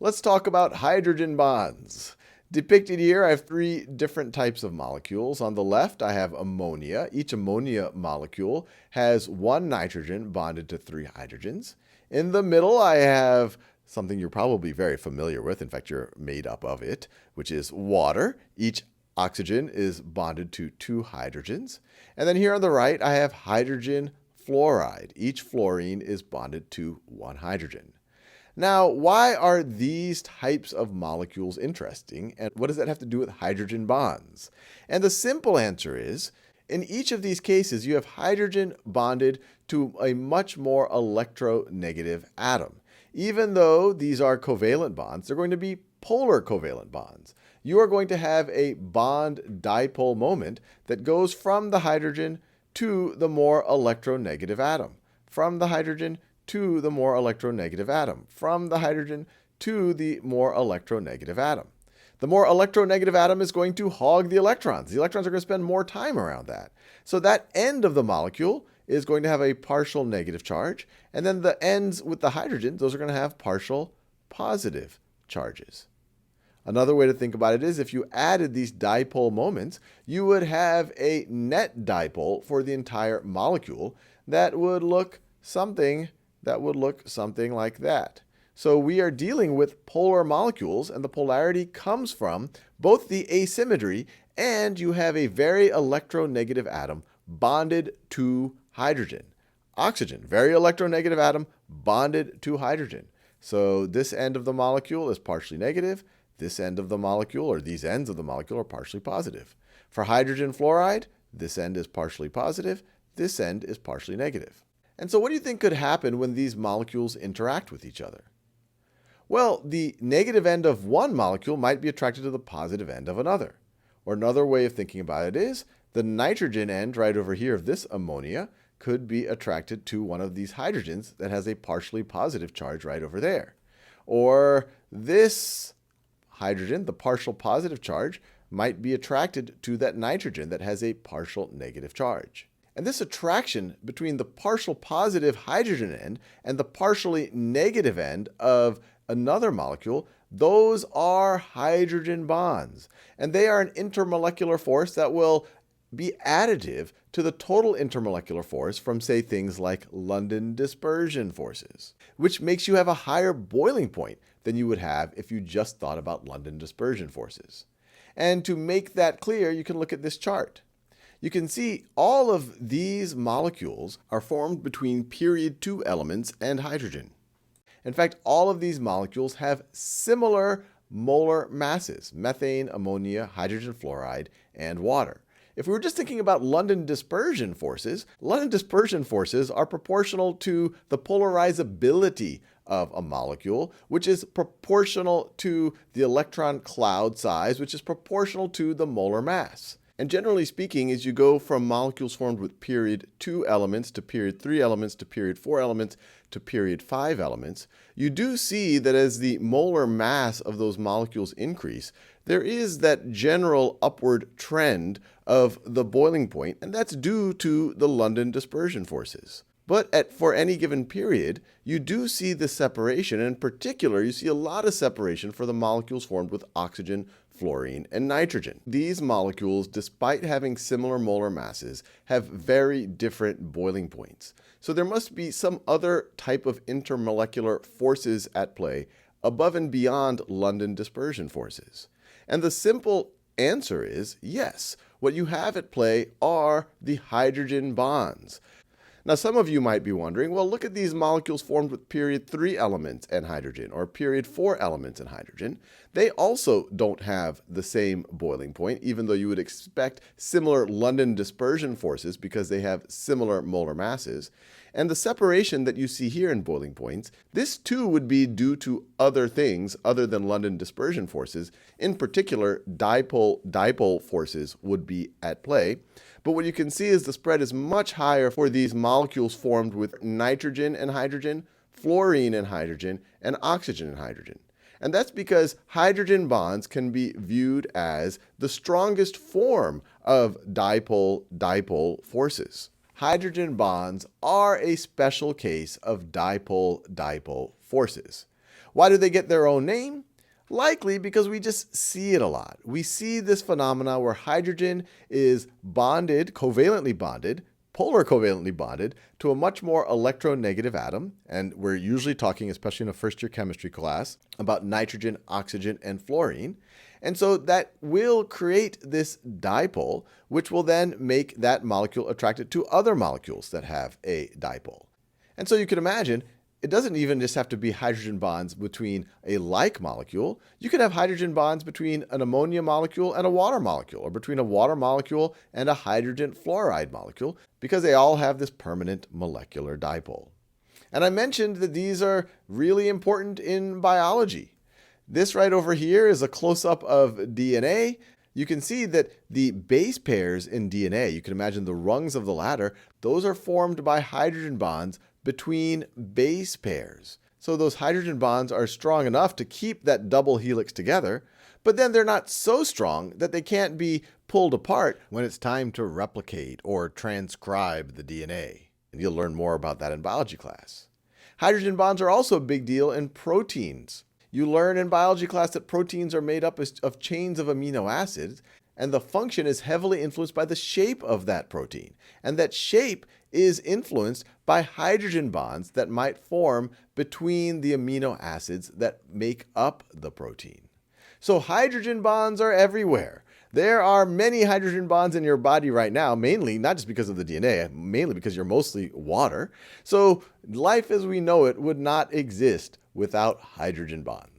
Let's talk about hydrogen bonds. Depicted here, I have three different types of molecules. On the left, I have ammonia. Each ammonia molecule has one nitrogen bonded to three hydrogens. In the middle, I have something you're probably very familiar with. In fact, you're made up of it, which is water. Each oxygen is bonded to two hydrogens. And then here on the right, I have hydrogen fluoride. Each fluorine is bonded to one hydrogen. Now, why are these types of molecules interesting, and what does that have to do with hydrogen bonds? And the simple answer is, in each of these cases, you have hydrogen bonded to a much more electronegative atom. Even though these are covalent bonds, they're going to be polar covalent bonds. You are going to have a bond dipole moment that goes from the hydrogen to the more electronegative atom, from the hydrogen to the more electronegative atom, from the hydrogen to the more electronegative atom. The more electronegative atom is going to hog the electrons. The electrons are going to spend more time around that. So that end of the molecule is going to have a partial negative charge, and then the ends with the hydrogen, those are going to have partial positive charges. Another way to think about it is if you added these dipole moments, you would have a net dipole for the entire molecule that would look something like that. So we are dealing with polar molecules, and the polarity comes from both the asymmetry and you have a very electronegative atom bonded to hydrogen. Oxygen, very electronegative atom bonded to hydrogen. So this end of the molecule is partially negative. This end of the molecule, or these ends of the molecule, are partially positive. For hydrogen fluoride, this end is partially positive. This end is partially negative. And so what do you think could happen when these molecules interact with each other? Well, the negative end of one molecule might be attracted to the positive end of another. Or another way of thinking about it is the nitrogen end right over here of this ammonia could be attracted to one of these hydrogens that has a partially positive charge right over there. Or this hydrogen, the partial positive charge, might be attracted to that nitrogen that has a partial negative charge. And this attraction between the partial positive hydrogen end and the partially negative end of another molecule, those are hydrogen bonds. And they are an intermolecular force that will be additive to the total intermolecular force from, say, things like London dispersion forces, which makes you have a higher boiling point than you would have if you just thought about London dispersion forces. And to make that clear, you can look at this chart. You can see all of these molecules are formed between period 2 elements and hydrogen. In fact, all of these molecules have similar molar masses: methane, ammonia, hydrogen fluoride, and water. If we were just thinking about London dispersion forces are proportional to the polarizability of a molecule, which is proportional to the electron cloud size, which is proportional to the molar mass. And generally speaking, as you go from molecules formed with period 2 elements to period 3 elements to period 4 elements to period 5 elements, you do see that as the molar mass of those molecules increase, there is that general upward trend of the boiling point, and that's due to the London dispersion forces. But for any given period, you do see the separation. And in particular, you see a lot of separation for the molecules formed with oxygen, fluorine, and nitrogen. These molecules, despite having similar molar masses, have very different boiling points. So there must be some other type of intermolecular forces at play above and beyond London dispersion forces. And the simple answer is yes. What you have at play are the hydrogen bonds. Now, some of you might be wondering, well, look at these molecules formed with period 3 elements and hydrogen, or period 4 elements and hydrogen. They also don't have the same boiling point, even though you would expect similar London dispersion forces because they have similar molar masses. And the separation that you see here in boiling points, this too would be due to other things other than London dispersion forces. In particular, dipole-dipole forces would be at play. But what you can see is the spread is much higher for these molecules formed with nitrogen and hydrogen, fluorine and hydrogen, and oxygen and hydrogen. And that's because hydrogen bonds can be viewed as the strongest form of dipole-dipole forces. Hydrogen bonds are a special case of dipole-dipole forces. Why do they get their own name? Likely because we just see it a lot. We see this phenomena where hydrogen is bonded, covalently bonded, polar covalently bonded to a much more electronegative atom, and we're usually talking, especially in a first-year chemistry class, about nitrogen, oxygen, and fluorine. And so that will create this dipole, which will then make that molecule attracted to other molecules that have a dipole. And so you can imagine, it doesn't even just have to be hydrogen bonds between a like molecule. You could have hydrogen bonds between an ammonia molecule and a water molecule, or between a water molecule and a hydrogen fluoride molecule, because they all have this permanent molecular dipole. And I mentioned that these are really important in biology. This right over here is a close-up of DNA. You can see that the base pairs in DNA, you can imagine the rungs of the ladder, those are formed by hydrogen bonds between base pairs. So those hydrogen bonds are strong enough to keep that double helix together, but then they're not so strong that they can't be pulled apart when it's time to replicate or transcribe the DNA. And you'll learn more about that in biology class. Hydrogen bonds are also a big deal in proteins. You learn in biology class that proteins are made up of chains of amino acids, and the function is heavily influenced by the shape of that protein. And that shape is influenced by hydrogen bonds that might form between the amino acids that make up the protein. So hydrogen bonds are everywhere. There are many hydrogen bonds in your body right now, mainly not just because of the DNA, mainly because you're mostly water. So life as we know it would not exist without hydrogen bonds.